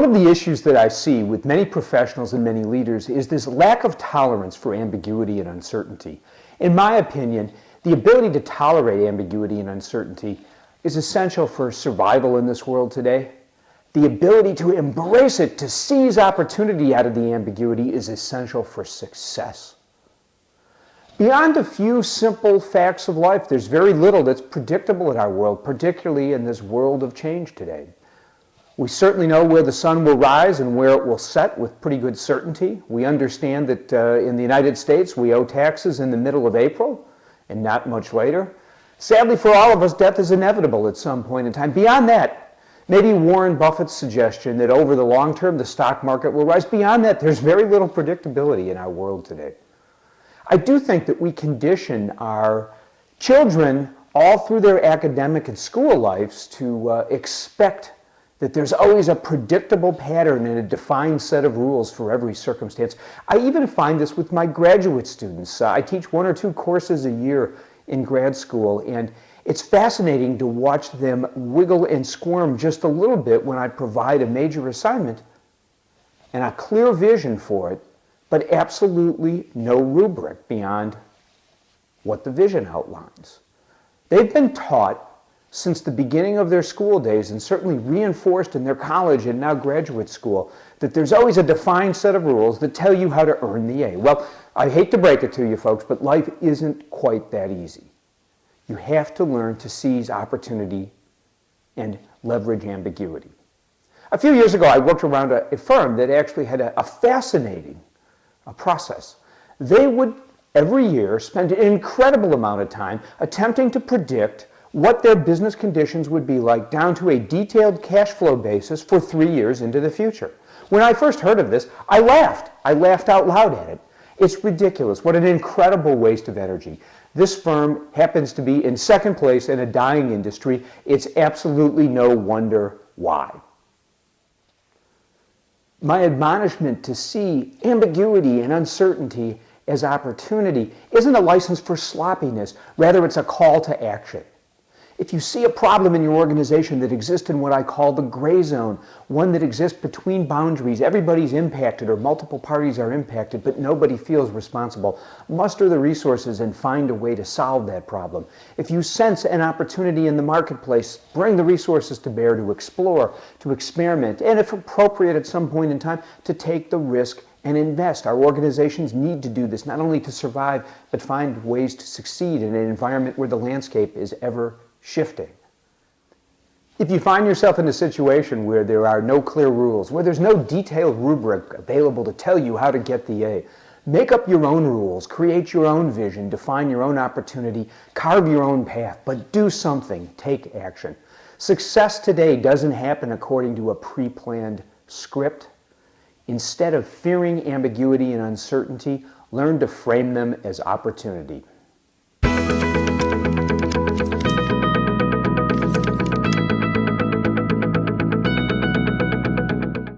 of the issues that I see with many professionals and many leaders is this lack of tolerance for ambiguity and uncertainty. In my opinion, the ability to tolerate ambiguity and uncertainty is essential for survival in this world today. The ability to embrace it, to seize opportunity out of the ambiguity, is essential for success. Beyond a few simple facts of life, there's very little that's predictable in our world, particularly in this world of change today. We certainly know where the sun will rise and where it will set with pretty good certainty. We understand that in the United States we owe taxes in the middle of April and not much later. Sadly for all of us, death is inevitable at some point in time. Beyond that, maybe Warren Buffett's suggestion that over the long term the stock market will rise. Beyond that, there's very little predictability in our world today. I do think that we condition our children all through their academic and school lives to expect that there's always a predictable pattern and a defined set of rules for every circumstance. I even find this with my graduate students. I teach 1 or 2 courses a year in grad school, and it's fascinating to watch them wiggle and squirm just a little bit when I provide a major assignment and a clear vision for it, but absolutely no rubric beyond what the vision outlines. They've been taught since the beginning of their school days, and certainly reinforced in their college and now graduate school, that there's always a defined set of rules that tell you how to earn the A. Well, I hate to break it to you folks, but life isn't quite that easy. You have to learn to seize opportunity and leverage ambiguity. A few years ago, I worked around a firm that actually had a fascinating process. They would, every year, spend an incredible amount of time attempting to predict what their business conditions would be like down to a detailed cash flow basis for 3 years into the future. When I first heard of this, I laughed. I laughed out loud at it. It's ridiculous. What an incredible waste of energy. This firm happens to be in second place in a dying industry. It's absolutely no wonder why. My admonishment to see ambiguity and uncertainty as opportunity isn't a license for sloppiness. Rather, it's a call to action. If you see a problem in your organization that exists in what I call the gray zone, one that exists between boundaries, everybody's impacted or multiple parties are impacted, but nobody feels responsible, muster the resources and find a way to solve that problem. If you sense an opportunity in the marketplace, bring the resources to bear to explore, to experiment, and if appropriate at some point in time, to take the risk and invest. Our organizations need to do this, not only to survive, but find ways to succeed in an environment where the landscape is ever shifting. If you find yourself in a situation where there are no clear rules, where there's no detailed rubric available to tell you how to get the A, make up your own rules, create your own vision, define your own opportunity, carve your own path, but do something, take action. Success today doesn't happen according to a pre-planned script. Instead of fearing ambiguity and uncertainty, learn to frame them as opportunity.